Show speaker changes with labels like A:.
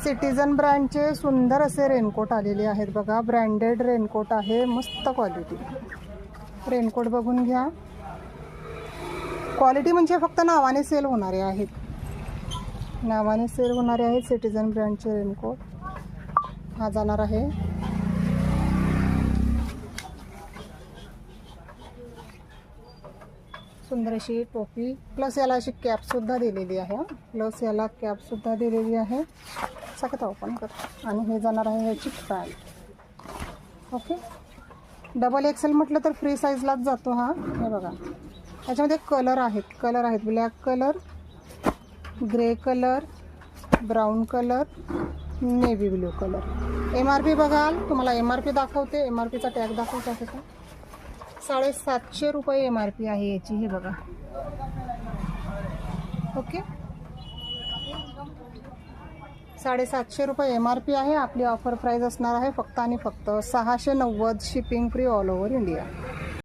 A: Citizen ब्रँडचे सुंदर असे रेनकोट आलेले आहेत बघा. ब्रँडेड रेनकोट आहे, मस्त क्वालिटी. रेनकोट बघून घ्या. क्वालिटी म्हणजे फक्त नावाने सेल होणारे आहेत, नावाने सेल होणारे आहेत. सिटीजन ब्रँडचे रेनकोट हा जाणार आहे. सुंदर अशी टोपी, प्लस याला अशी कॅप सुद्धा दिलेली आहे. प्लस याला कॅप सुद्धा दिलेली आहे. सगळं ओपन कर. आणि हे जाणार आहे ह्याची पॅन्ट. ओके, डबल एक्सेल म्हटलं तर फ्री साईजलाच जातो हा. हे बघा, याच्यामध्ये कलर आहेत black colour, grey colour, brown colour, navy blue colour. MRP बघाल, तुम्हाला MRP दाखवते. MRPचा टॅग दाखवतो आहे का. 750 रुपये MRP आहे याची. हे बघा. ओके, 750 रुपये MRP आहे. आपली ऑफर प्राईस असणार आहे फक्त आणि फक्त 690, shipping free all over India.